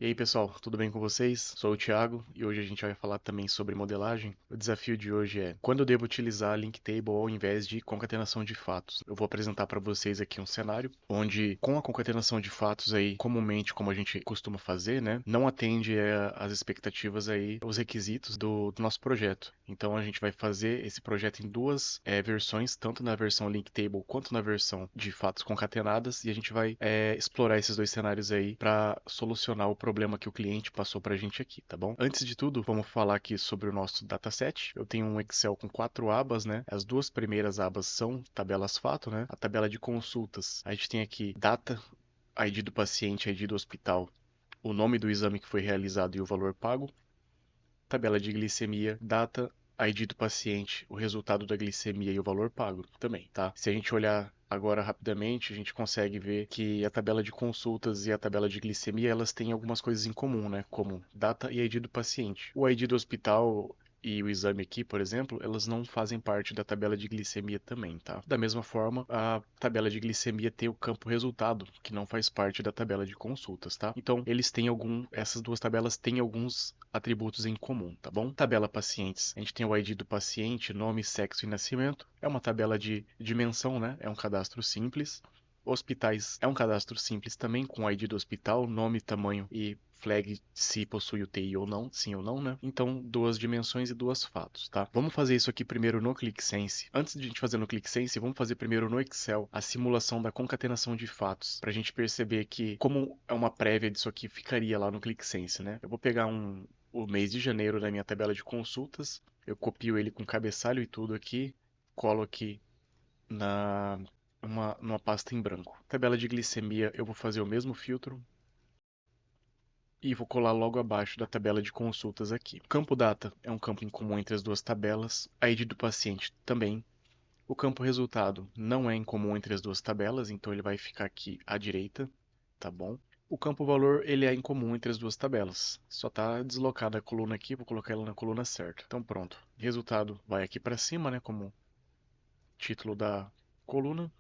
E aí pessoal, tudo bem com vocês? Sou o Thiago e hoje a gente vai falar também sobre modelagem. O desafio de hoje é quando eu devo utilizar link table ao invés de concatenação de fatos. Eu vou apresentar para vocês aqui um cenário onde com a concatenação de fatos aí, comumente como a gente costuma fazer, né, não atende às expectativas aí, os requisitos do nosso projeto. Então a gente vai fazer esse projeto em duas versões, tanto na versão link table quanto na versão de fatos concatenadas, e a gente vai explorar esses dois cenários aí para solucionar o problema que o cliente passou para a gente aqui, tá bom? Antes de tudo, vamos falar aqui sobre o nosso dataset. Eu tenho um Excel com 4 abas, né? As duas primeiras abas são tabelas fato, né? A tabela de consultas. A gente tem aqui data, ID do paciente, ID do hospital, o nome do exame que foi realizado e o valor pago. Tabela de glicemia, data, ID do paciente, o resultado da glicemia e o valor pago também, tá? Se a gente olhar agora rapidamente, a gente consegue ver que a tabela de consultas e a tabela de glicemia, elas têm algumas coisas em comum, né? Como data e ID do paciente. O ID do hospital e o exame aqui, por exemplo, elas não fazem parte da tabela de glicemia também, tá? Da mesma forma, a tabela de glicemia tem o campo resultado, que não faz parte da tabela de consultas, tá? Então, essas duas tabelas têm alguns atributos em comum, tá bom? Tabela pacientes. A gente tem o ID do paciente, nome, sexo e nascimento. É uma tabela de dimensão, né? É um cadastro simples. Hospitais é um cadastro simples também, com o ID do hospital, nome, tamanho e flag se possui UTI ou não, sim ou não, né? Então, duas dimensões e duas fatos, tá? Vamos fazer isso aqui primeiro no ClickSense. Antes de a gente fazer no ClickSense, vamos fazer primeiro no Excel a simulação da concatenação de fatos, para a gente perceber que, como é uma prévia disso aqui, ficaria lá no ClickSense, né? Eu vou pegar o mês de janeiro da minha tabela de consultas, eu copio ele com cabeçalho e tudo aqui, colo aqui na numa pasta em branco. Tabela de glicemia, eu vou fazer o mesmo filtro e vou colar logo abaixo da tabela de consultas aqui. O campo data é um campo em comum entre as duas tabelas, a ID do paciente também. O campo resultado não é em comum entre as duas tabelas, então ele vai ficar aqui à direita, tá bom? O campo valor ele é em comum entre as duas tabelas. Só está deslocada a coluna aqui, vou colocar ela na coluna certa. Então pronto. Resultado vai aqui para cima, né, como título da coluna.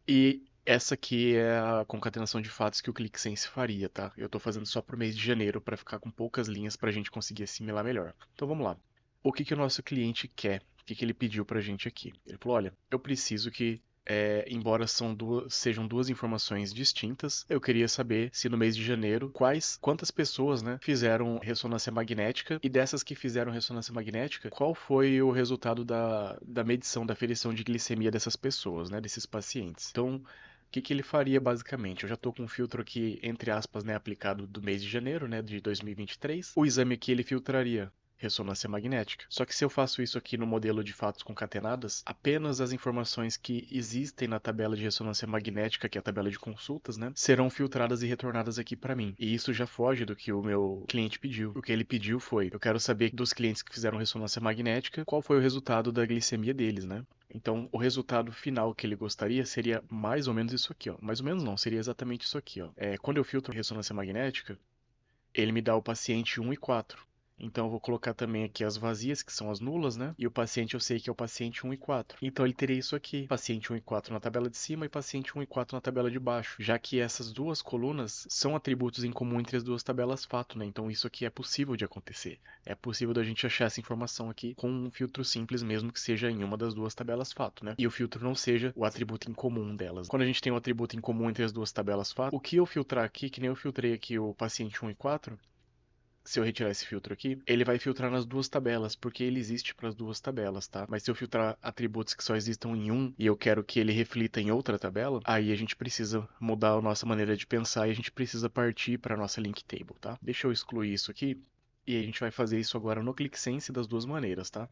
E essa aqui é a concatenação de fatos que o ClickSense faria, tá? Eu estou fazendo só para o mês de janeiro para ficar com poucas linhas para a gente conseguir assimilar melhor. Então vamos lá. O que que o nosso cliente quer? O que que ele pediu para a gente aqui? Ele falou: olha, eu preciso que, embora sejam duas informações distintas, eu queria saber se no mês de janeiro quantas pessoas, né, fizeram ressonância magnética e dessas que fizeram ressonância magnética, qual foi o resultado da medição, da aferição de glicemia dessas pessoas, né, desses pacientes. Então, o que que ele faria basicamente? Eu já estou com um filtro aqui, entre aspas, né, aplicado do mês de janeiro, né, de 2023. O exame aqui ele filtraria ressonância magnética. Só que se eu faço isso aqui no modelo de fatos concatenadas, apenas as informações que existem na tabela de ressonância magnética, que é a tabela de consultas, né, serão filtradas e retornadas aqui para mim. E isso já foge do que o meu cliente pediu. O que ele pediu foi: eu quero saber dos clientes que fizeram ressonância magnética, qual foi o resultado da glicemia deles, né? Então, o resultado final que ele gostaria seria mais ou menos isso aqui, ó. Mais ou menos não, seria exatamente isso aqui, ó. Quando eu filtro ressonância magnética, ele me dá o paciente 1 e 4. Então eu vou colocar também aqui as vazias, que são as nulas, né? E o paciente eu sei que é o paciente 1 e 4. Então ele teria isso aqui: paciente 1 e 4 na tabela de cima e paciente 1 e 4 na tabela de baixo, já que essas duas colunas são atributos em comum entre as duas tabelas fato, né? Então isso aqui é possível de acontecer. É possível da gente achar essa informação aqui com um filtro simples, mesmo que seja em uma das duas tabelas fato, né? E o filtro não seja o atributo em comum delas. Quando a gente tem um atributo em comum entre as duas tabelas fato, o que eu filtrar aqui, que nem eu filtrei aqui o paciente 1 e 4, se eu retirar esse filtro aqui, ele vai filtrar nas duas tabelas, porque ele existe para as duas tabelas, tá? Mas se eu filtrar atributos que só existam em um e eu quero que ele reflita em outra tabela, aí a gente precisa mudar a nossa maneira de pensar e a gente precisa partir para a nossa link table, tá? Deixa eu excluir isso aqui e a gente vai fazer isso agora no ClickSense das duas maneiras, tá? Vou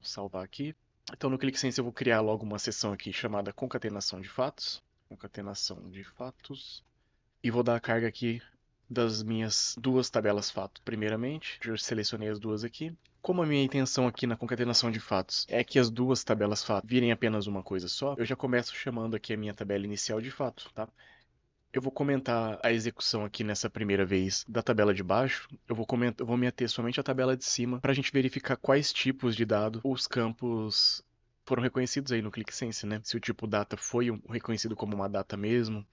salvar aqui. Então no ClickSense eu vou criar logo uma seção aqui chamada concatenação de fatos. Concatenação de fatos. E vou dar a carga aqui das minhas duas tabelas fato. Primeiramente, eu selecionei as duas aqui. Como a minha intenção aqui na concatenação de fatos é que as duas tabelas fato virem apenas uma coisa só, eu já começo chamando aqui a minha tabela inicial de fato, tá? Eu vou comentar a execução aqui nessa primeira vez da tabela de baixo. Eu vou me ater somente à tabela de cima para a gente verificar quais tipos de dado os campos foram reconhecidos aí no ClickSense, né? Se o tipo data foi reconhecido como uma data mesmo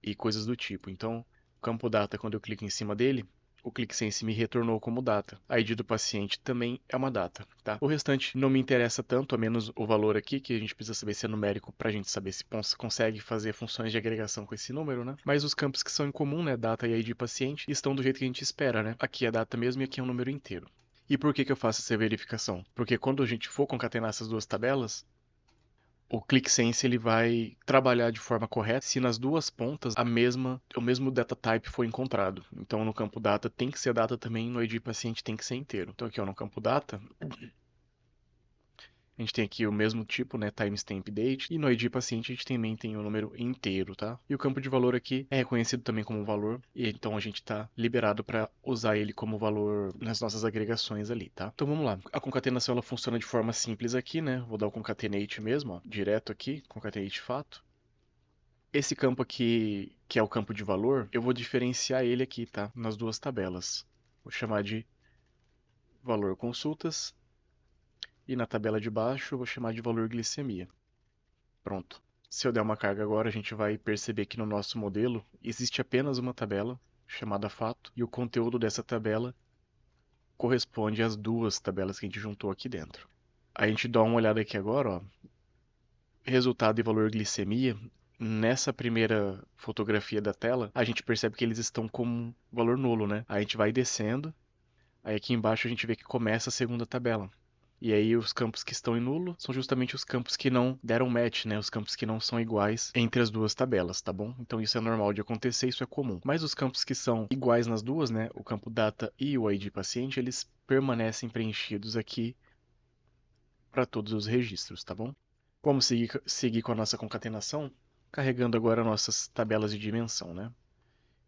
e coisas do tipo. Então, O campo data, quando eu clico em cima dele, o ClickSense me retornou como data. A ID do paciente também é uma data, tá? O restante não me interessa tanto, a menos o valor aqui, que a gente precisa saber se é numérico para a gente saber se consegue fazer funções de agregação com esse número, né? Mas os campos que são em comum, né, data e ID paciente, estão do jeito que a gente espera, né? Aqui é data mesmo e aqui é um número inteiro. E por que eu faço essa verificação? Porque quando a gente for concatenar essas duas tabelas, o ClickSense ele vai trabalhar de forma correta se nas duas pontas o mesmo data type foi encontrado. Então no campo data tem que ser data também, no ID paciente tem que ser inteiro. Então aqui ó, no campo data a gente tem aqui o mesmo tipo, né, timestamp date, e no ID paciente a gente também tem o número inteiro, tá? E o campo de valor aqui é reconhecido também como valor, e então a gente está liberado para usar ele como valor nas nossas agregações ali, tá? Então vamos lá. A concatenação ela funciona de forma simples aqui, né? Vou dar o concatenate mesmo, ó, direto aqui, concatenate fato. Esse campo aqui, que é o campo de valor, eu vou diferenciar ele aqui, tá? Nas duas tabelas. Vou chamar de valor consultas e na tabela de baixo eu vou chamar de valor glicemia. Pronto. Se eu der uma carga agora, a gente vai perceber que no nosso modelo existe apenas uma tabela chamada fato e o conteúdo dessa tabela corresponde às duas tabelas que a gente juntou aqui dentro. A gente dá uma olhada aqui agora, ó. Resultado e valor glicemia. Nessa primeira fotografia da tela, a gente percebe que eles estão com um valor nulo, né? Aí a gente vai descendo, aí aqui embaixo a gente vê que começa a segunda tabela. E aí os campos que estão em nulo são justamente os campos que não deram match, né? Os campos que não são iguais entre as duas tabelas, tá bom? Então isso é normal de acontecer, isso é comum. Mas os campos que são iguais nas duas, né? O campo data e o ID paciente, eles permanecem preenchidos aqui para todos os registros, tá bom? Vamos seguir com a nossa concatenação, carregando agora nossas tabelas de dimensão, né?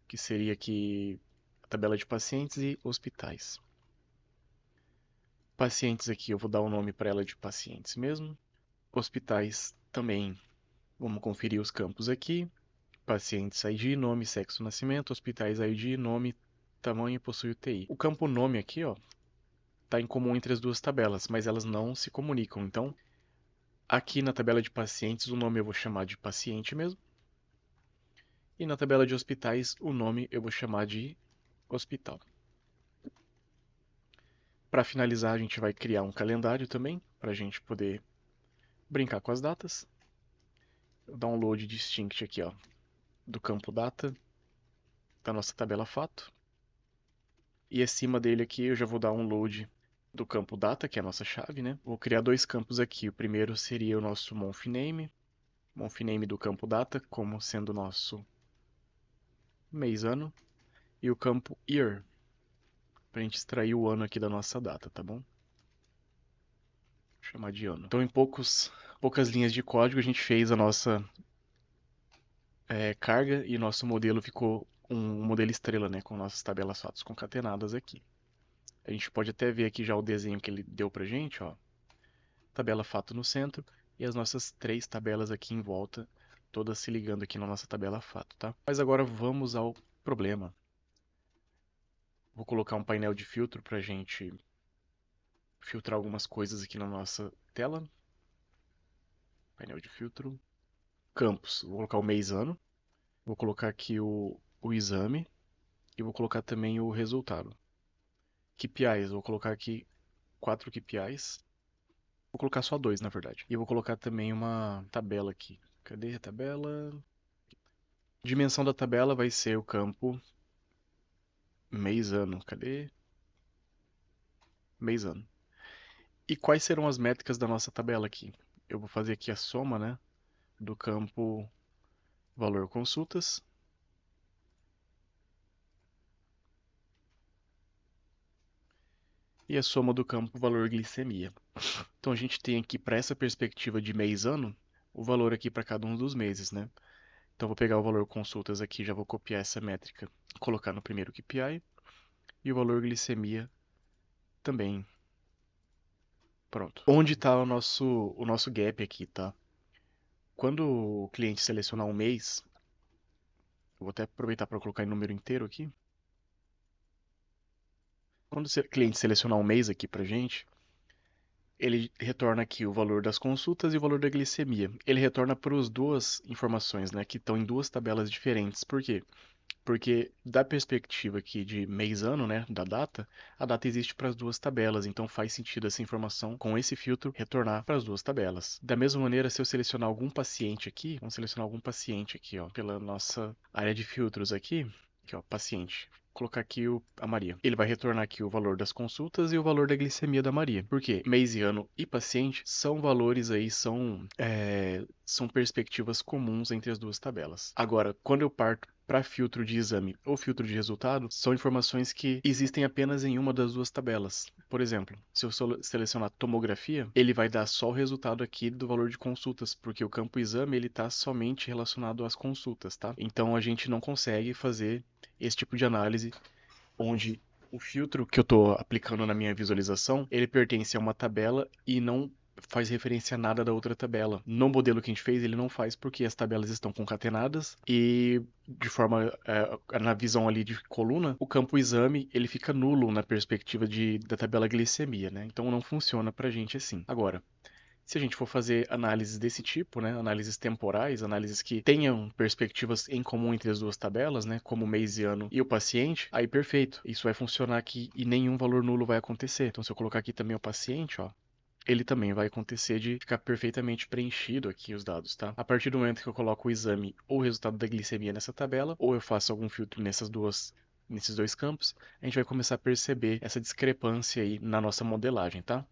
Que seria aqui a tabela de pacientes e hospitais. Pacientes aqui eu vou dar o nome para ela de pacientes mesmo. Hospitais também. Vamos conferir os campos aqui. Pacientes ID, nome, sexo, nascimento. Hospitais ID, nome, tamanho e possui UTI. O campo nome aqui, ó, está em comum entre as duas tabelas, mas elas não se comunicam. Então, aqui na tabela de pacientes, o nome eu vou chamar de paciente mesmo. E na tabela de hospitais, o nome eu vou chamar de hospital. Para finalizar, a gente vai criar um calendário também, para a gente poder brincar com as datas. Download distinct aqui, ó, do campo data, da nossa tabela fato. E acima dele aqui eu já vou dar um load do campo data, que é a nossa chave, né? Vou criar dois campos aqui. O primeiro seria o nosso month name do campo data, como sendo o nosso mês ano, e o campo year, para a gente extrair o ano aqui da nossa data, tá bom? Vou chamar de ano. Então, em poucas linhas de código, a gente fez a nossa carga e nosso modelo ficou um modelo estrela, né? Com nossas tabelas fatos concatenadas aqui. A gente pode até ver aqui já o desenho que ele deu pra gente, ó. Tabela fato no centro e as nossas três tabelas aqui em volta, todas se ligando aqui na nossa tabela fato, tá? Mas agora vamos ao problema. Vou colocar um painel de filtro pra gente filtrar algumas coisas aqui na nossa tela. Painel de filtro. Campos. Vou colocar o mês ano. Vou colocar aqui o exame. E vou colocar também o resultado. KPIs. Vou colocar aqui 4 KPIs. Vou colocar só dois, na verdade. E vou colocar também uma tabela aqui. Cadê a tabela? Dimensão da tabela vai ser o campo mês ano. Cadê? Mês ano. E quais serão as métricas da nossa tabela aqui? Eu vou fazer aqui a soma, né, do campo valor consultas e a soma do campo valor glicemia. Então a gente tem aqui para essa perspectiva de mês ano, o valor aqui para cada um dos meses, né? Então vou pegar o valor consultas aqui, já vou copiar essa métrica, colocar no primeiro KPI e o valor glicemia também. Pronto. Onde está o nosso gap aqui, tá? Quando o cliente selecionar um mês, eu vou até aproveitar para colocar em número inteiro aqui. Quando o cliente selecionar um mês aqui pra gente, ele retorna aqui o valor das consultas e o valor da glicemia. Ele retorna para as duas informações, né, que estão em duas tabelas diferentes. Por quê? Porque da perspectiva aqui de mês-ano, né, da data, a data existe para as duas tabelas, então faz sentido essa informação com esse filtro retornar para as duas tabelas. Da mesma maneira, se eu selecionar algum paciente aqui, vamos selecionar algum paciente aqui, ó, pela nossa área de filtros aqui, ó, paciente. Vou colocar aqui a Maria. Ele vai retornar aqui o valor das consultas e o valor da glicemia da Maria. Por quê? Mês e ano e paciente são valores aí, são perspectivas comuns entre as duas tabelas. Agora, quando eu parto para filtro de exame ou filtro de resultado, são informações que existem apenas em uma das duas tabelas. Por exemplo, se eu selecionar tomografia, ele vai dar só o resultado aqui do valor de consultas, porque o campo exame ele está somente relacionado às consultas, tá? Então a gente não consegue fazer esse tipo de análise onde o filtro que eu estou aplicando na minha visualização, ele pertence a uma tabela e não faz referência a nada da outra tabela. No modelo que a gente fez, ele não faz porque as tabelas estão concatenadas e de forma na visão ali de coluna, o campo exame ele fica nulo na perspectiva da tabela glicemia, né? Então não funciona pra gente assim. Agora, se a gente for fazer análises desse tipo, né, análises temporais, análises que tenham perspectivas em comum entre as duas tabelas, né, como o mês e ano e o paciente, aí perfeito. Isso vai funcionar aqui e nenhum valor nulo vai acontecer. Então, se eu colocar aqui também o paciente, ó, ele também vai acontecer de ficar perfeitamente preenchido aqui os dados, tá? A partir do momento que eu coloco o exame ou o resultado da glicemia nessa tabela, ou eu faço algum filtro nesses dois campos, a gente vai começar a perceber essa discrepância aí na nossa modelagem, tá?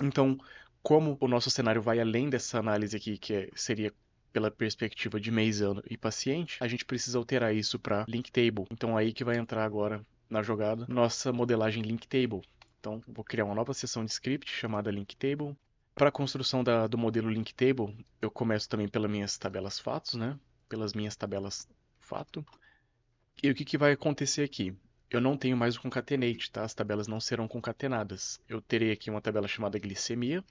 Então, como o nosso cenário vai além dessa análise aqui, seria pela perspectiva de mês, ano e paciente, a gente precisa alterar isso para link table. Então, aí que vai entrar agora na jogada nossa modelagem link table. Então, vou criar uma nova seção de script chamada link table. Para a construção do modelo link table, eu começo também pelas minhas tabelas fatos, né? Pelas minhas tabelas fato. E o que vai acontecer aqui? Eu não tenho mais o concatenate, tá? As tabelas não serão concatenadas. Eu terei aqui uma tabela chamada glicemia.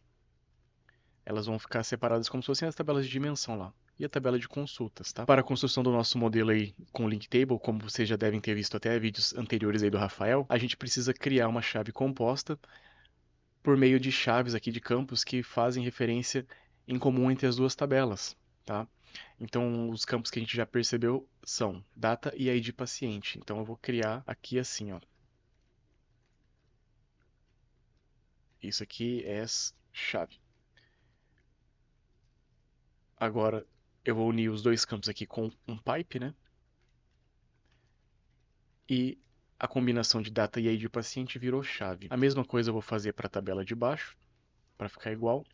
Elas vão ficar separadas como se fossem as tabelas de dimensão lá. E a tabela de consultas, tá? Para a construção do nosso modelo aí com link table, como vocês já devem ter visto até vídeos anteriores aí do Rafael, a gente precisa criar uma chave composta por meio de chaves aqui de campos que fazem referência em comum entre as duas tabelas, tá? Então, os campos que a gente já percebeu são data e ID paciente. Então, eu vou criar aqui assim, ó. Isso aqui é chave. Agora, eu vou unir os dois campos aqui com um pipe, né? E a combinação de data e ID paciente virou chave. A mesma coisa eu vou fazer para a tabela de baixo, para ficar igual.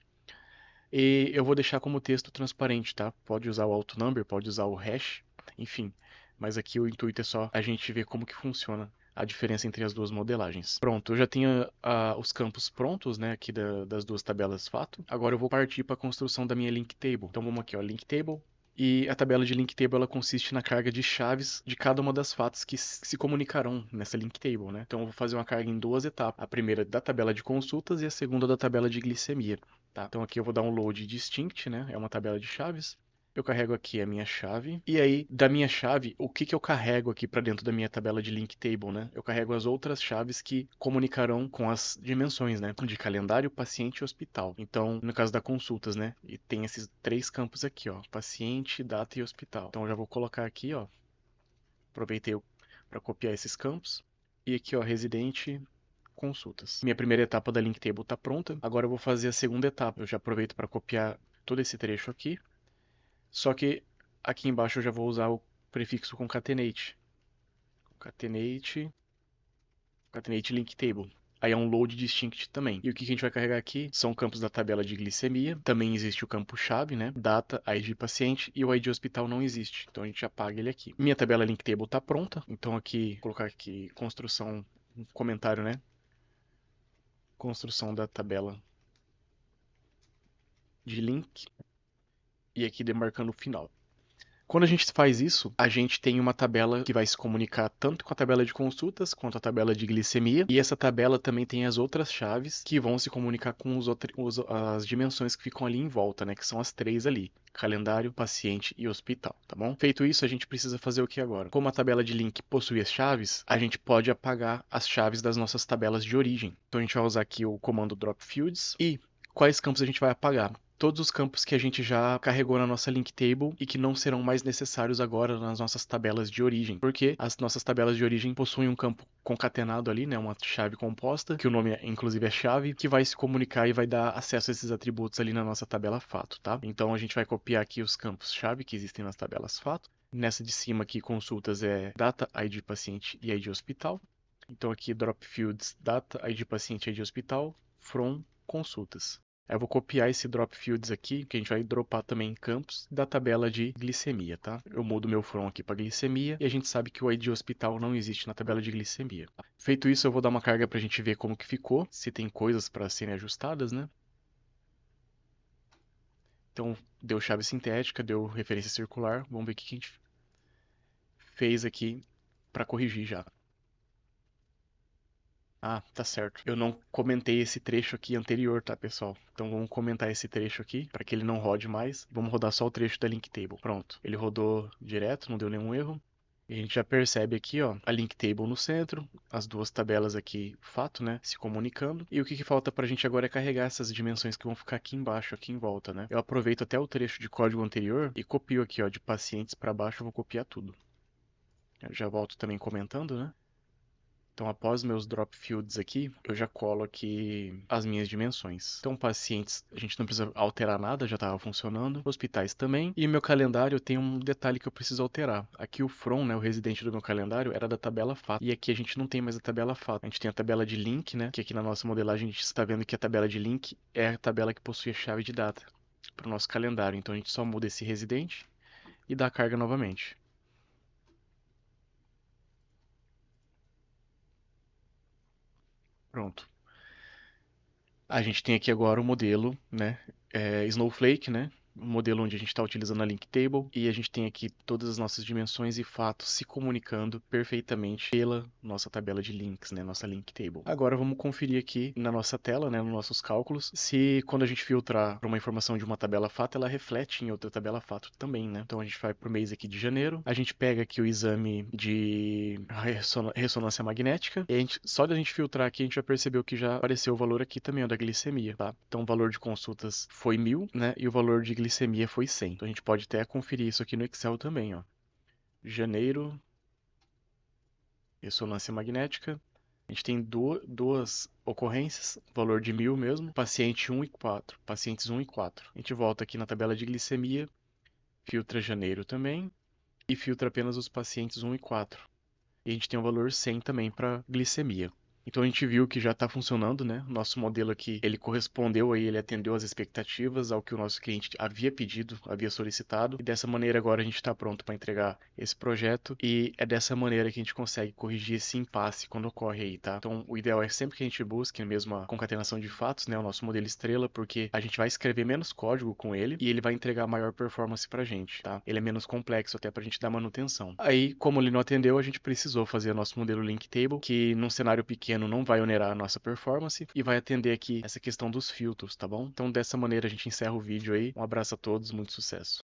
E eu vou deixar como texto transparente, tá? Pode usar o auto-number, pode usar o hash, enfim. Mas aqui o intuito é só a gente ver como que funciona a diferença entre as duas modelagens. Pronto, eu já tenho os campos prontos, né, aqui das duas tabelas fato. Agora eu vou partir para a construção da minha link table. Então vamos aqui, ó, link table. E a tabela de link table ela consiste na carga de chaves de cada uma das fatos que se comunicarão nessa link table, né? Então eu vou fazer uma carga em duas etapas. A primeira da tabela de consultas e a segunda da tabela de glicemia. Tá? Então aqui eu vou dar um load distinct, né? É uma tabela de chaves. Eu carrego aqui a minha chave. E aí, da minha chave, o que eu carrego aqui para dentro da minha tabela de link table, né? Eu carrego as outras chaves que comunicarão com as dimensões, né? De calendário, paciente e hospital. Então, no caso da consultas, né? E tem esses três campos aqui, ó. Paciente, data e hospital. Então, eu já vou colocar aqui, ó. Aproveitei para copiar esses campos. E aqui, ó, residente, consultas. Minha primeira etapa da link table está pronta. Agora eu vou fazer a segunda etapa. Eu já aproveito para copiar todo esse trecho aqui. Só que aqui embaixo eu já vou usar o prefixo concatenate. Concatenate, concatenate link table. Aí é um load distinct também. E o que a gente vai carregar aqui são campos da tabela de glicemia. Também existe o campo chave, né? Data, ID paciente e o ID hospital não existe. Então a gente apaga ele aqui. Minha tabela link table está pronta. Então aqui, vou colocar aqui construção, um comentário, né? Construção da tabela de link e aqui demarcando o final. Quando a gente faz isso, a gente tem uma tabela que vai se comunicar tanto com a tabela de consultas quanto a tabela de glicemia, e essa tabela também tem as outras chaves que vão se comunicar com as dimensões que ficam ali em volta, né, que são as três ali: calendário, paciente e hospital, tá bom? Feito isso, a gente precisa fazer o que agora? Como a tabela de link possui as chaves, a gente pode apagar as chaves das nossas tabelas de origem. Então a gente vai usar aqui o comando drop fields e quais campos a gente vai apagar? todos os campos que a gente já carregou na nossa link table e que não serão mais necessários agora nas nossas tabelas de origem, porque as nossas tabelas de origem possuem um campo concatenado ali, né, uma chave composta, que o nome inclusive é chave, que vai se comunicar e vai dar acesso a esses atributos ali na nossa tabela fato, tá? Então a gente vai copiar aqui os campos chave que existem nas tabelas fato. Nessa de cima aqui, consultas é data, ID paciente e ID hospital. Então aqui drop fields data, ID paciente, ID hospital, from consultas. Eu vou copiar esse drop fields aqui, que a gente vai dropar também em campos da tabela de glicemia, tá? Eu mudo meu from aqui para glicemia e a gente sabe que o ID hospital não existe na tabela de glicemia. Feito isso, eu vou dar uma carga para a gente ver como que ficou, se tem coisas para serem ajustadas, né? Então, deu chave sintética, deu referência circular. Vamos ver o que a gente fez aqui para corrigir já. Ah, tá certo. Eu não comentei esse trecho aqui anterior, tá, pessoal? Então vamos comentar esse trecho aqui, para que ele não rode mais. Vamos rodar só o trecho da link table. Pronto. Ele rodou direto, não deu nenhum erro. E a gente já percebe aqui, ó, a link table no centro, as duas tabelas aqui, fato, né, se comunicando. E o que falta pra gente agora é carregar essas dimensões que vão ficar aqui embaixo, aqui em volta, né? Eu aproveito até o trecho de código anterior e copio aqui, ó, de pacientes para baixo, eu vou copiar tudo. Eu já volto também comentando, né? Então, após meus drop fields aqui, eu já colo aqui as minhas dimensões. Então, pacientes, a gente não precisa alterar nada, já estava funcionando. Hospitais também. E meu calendário tem um detalhe que eu preciso alterar. Aqui o from, né, o residente do meu calendário, era da tabela fato. E aqui a gente não tem mais a tabela fato. A gente tem a tabela de link, né, que aqui na nossa modelagem a gente está vendo que a tabela de link é a tabela que possui a chave de data para o nosso calendário. Então, a gente só muda esse residente e dá a carga novamente. Pronto. A gente tem aqui agora o modelo, né, Snowflake, né, um modelo onde a gente está utilizando a link table e a gente tem aqui todas as nossas dimensões e fatos se comunicando perfeitamente pela nossa tabela de links, né, nossa link table. Agora vamos conferir aqui na nossa tela, né, nos nossos cálculos, se quando a gente filtrar para uma informação de uma tabela fato, ela reflete em outra tabela fato também, né? Então a gente vai para o mês aqui de janeiro, a gente pega aqui o exame de ressonância magnética e só da gente filtrar aqui a gente vai perceber que já apareceu o valor aqui também, ó, da glicemia, tá? Então o valor de consultas foi 1000, né? E o valor de glicemia foi 100. Então a gente pode até conferir isso aqui no Excel também, ó. Janeiro, ressonância magnética. A gente tem duas ocorrências, valor de 1000 mesmo, paciente 1 e 4, pacientes 1 e 4. A gente volta aqui na tabela de glicemia, filtra janeiro também e filtra apenas os pacientes 1 e 4. E a gente tem o valor 100 também para glicemia. Então a gente viu que já está funcionando, né? Nosso modelo aqui, ele correspondeu aí, ele atendeu às expectativas, ao que o nosso cliente havia pedido, havia solicitado. E dessa maneira agora a gente está pronto para entregar esse projeto. E é dessa maneira que a gente consegue corrigir esse impasse quando ocorre aí, tá? Então o ideal é sempre que a gente busque mesmo a concatenação de fatos, né? O nosso modelo estrela, porque a gente vai escrever menos código com ele e ele vai entregar maior performance pra gente, tá? Ele é menos complexo até pra gente dar manutenção. Aí, como ele não atendeu, a gente precisou fazer nosso modelo link table, que num cenário pequeno não vai onerar a nossa performance e vai atender aqui essa questão dos filtros, tá bom? Então dessa maneira a gente encerra o vídeo aí. Um abraço a todos, muito sucesso.